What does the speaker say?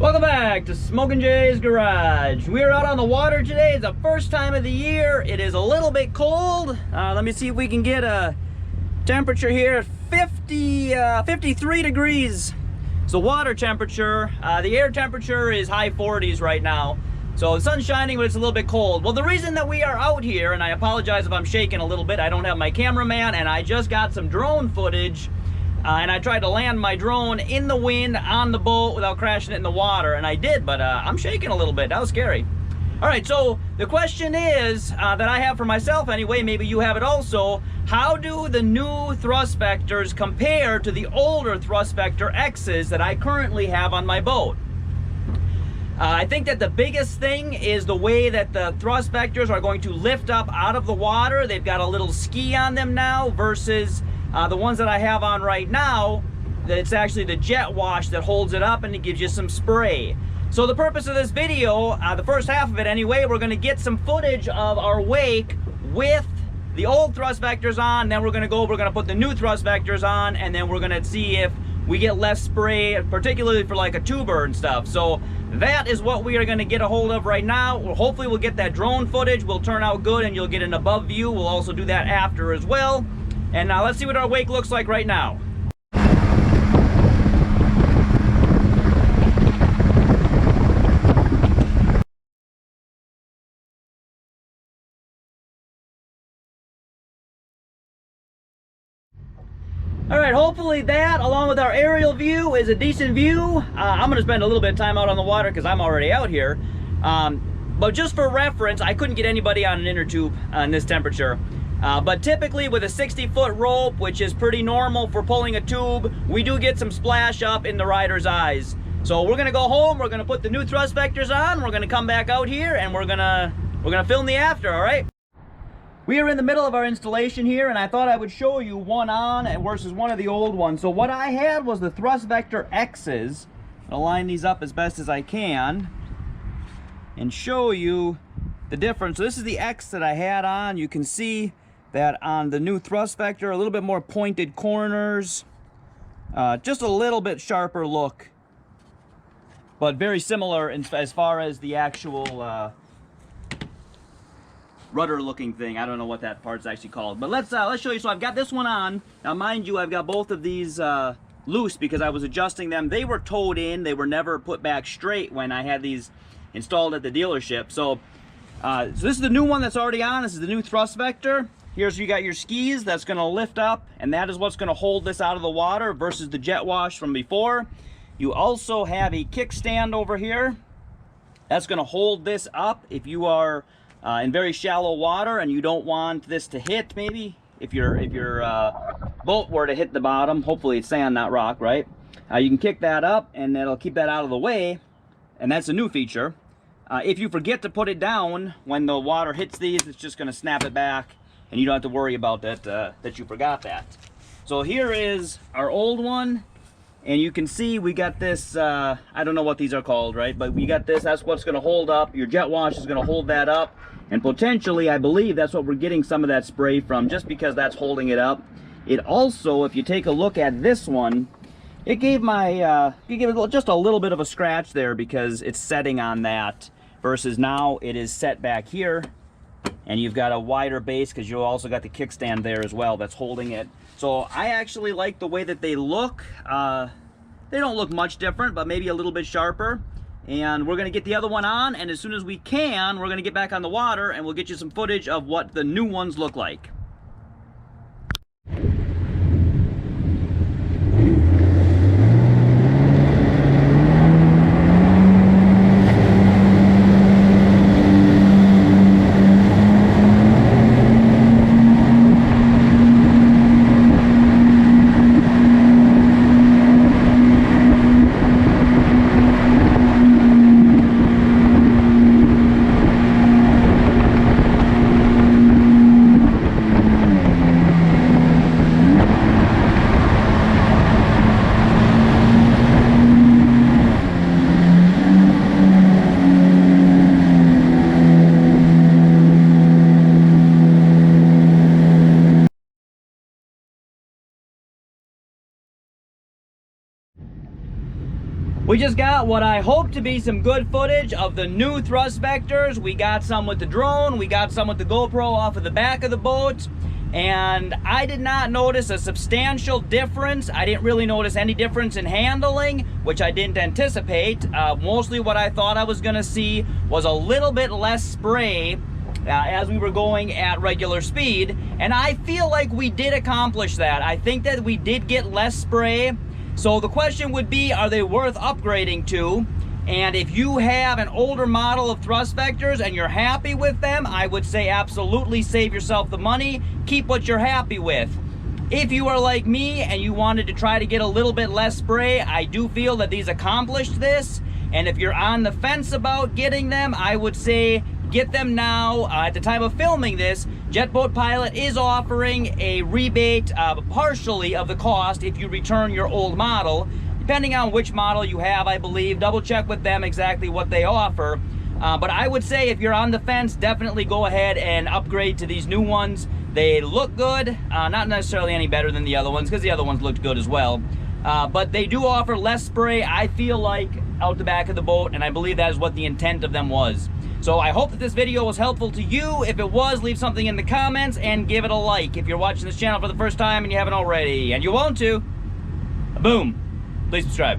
Welcome back to Smok'n Jay's Garage. We are out on the water today. It's the first time of the year. It is a little bit cold. Let me see if we can get a temperature here. 53 degrees. So water temperature. The air temperature is high 40s right now. So the sun's shining, but it's a little bit cold. Well, the reason that we are out here, and I apologize if I'm shaking a little bit, I don't have my cameraman, and I just got some drone footage. And I tried to land my drone in the wind on the boat without crashing it in the water, and I did, but I'm shaking a little bit. That was scary. All right, so the question is, that I have for myself anyway, maybe you have it also, how do the new thrust vectors compare to the older thrust vector X's that I currently have on my boat? I think that the biggest thing is the way that the thrust vectors are going to lift up out of the water. They've got a little ski on them now versus the ones that I have on right now, it's actually the jet wash that holds it up and it gives you some spray. So the purpose of this video, the first half of it anyway, we're going to get some footage of our wake with the old thrust vectors on. Then we're going to put the new thrust vectors on, and then we're going to see if we get less spray, particularly for like a tuber and stuff. So that is what we are going to get a hold of right now. Hopefully we'll get that drone footage, will turn out good, and you'll get an above view. We'll also do that after as well. And now let's see what our wake looks like right now. All right, hopefully that, along with our aerial view, is a decent view. I'm gonna spend a little bit of time out on the water because I'm already out here. But just for reference, I couldn't get anybody on an inner tube in this temperature. But typically with a 60-foot rope, which is pretty normal for pulling a tube, we do get some splash up in the rider's eyes. So we're gonna go home, we're gonna put the new thrust vectors on, we're gonna come back out here, and we're gonna film the after, all right? We are in the middle of our installation here, and I thought I would show you one on versus one of the old ones. So what I had was the thrust vector X's. I'll line these up as best as I can and show you the difference. So this is the X that I had on. You can see that on the new thrust vector, a little bit more pointed corners, just a little bit sharper look, but very similar as far as the actual rudder looking thing. I don't know what that part's actually called, but let's show you. So I've got this one on. Now mind you, I've got both of these loose because I was adjusting them. They were towed in, they were never put back straight when I had these installed at the dealership. So this is the new one that's already on. This is the new thrust vector. Here's, you got your skis that's going to lift up, and that is what's going to hold this out of the water versus the jet wash from before. You also have a kickstand over here that's going to hold this up if you are in very shallow water and you don't want this to hit. Maybe if your boat were to hit the bottom, hopefully it's sand, not rock, right? You can kick that up and that'll keep that out of the way, and that's a new feature. If you forget to put it down when the water hits these, it's just going to snap it back, and you don't have to worry about that, that you forgot that. So here is our old one, and you can see we got this, I don't know what these are called, right? But we got this, that's what's gonna hold up. Your jet wash is gonna hold that up, and potentially, I believe that's what we're getting some of that spray from, just because that's holding it up. It also, if you take a look at this one, it gave my, just a little bit of a scratch there because it's setting on that, versus now it is set back here. And you've got a wider base because you also got the kickstand there as well that's holding it. So I actually like the way that they look. They don't look much different, but maybe a little bit sharper. And we're gonna get the other one on, and as soon as we can, we're gonna get back on the water and we'll get you some footage of what the new ones look like. We just got what I hope to be some good footage of the new thrust vectors. We got some with the drone, we got some with the GoPro off of the back of the boat, and I did not notice a substantial difference. I didn't really notice any difference in handling, which I didn't anticipate. Mostly what I thought I was gonna see was a little bit less spray as we were going at regular speed, and I feel like we did accomplish that. I think that we did get less spray. So the question would be, are they worth upgrading to? And if you have an older model of thrust vectors and you're happy with them, I would say absolutely save yourself the money. Keep what you're happy with. If you are like me and you wanted to try to get a little bit less spray, I do feel that these accomplished this. And if you're on the fence about getting them, I would say get them now. At the time of filming this, Jet Boat Pilot is offering a rebate partially of the cost if you return your old model. Depending on which model you have, I believe. Double check with them exactly what they offer. But I would say if you're on the fence, definitely go ahead and upgrade to these new ones. They look good, not necessarily any better than the other ones, because the other ones looked good as well. But they do offer less spray, I feel like, out the back of the boat, and I believe that is what the intent of them was. So I hope that this video was helpful to you. If it was, leave something in the comments and give it a like if you're watching this channel for the first time and you haven't already. And you want to, boom, please subscribe.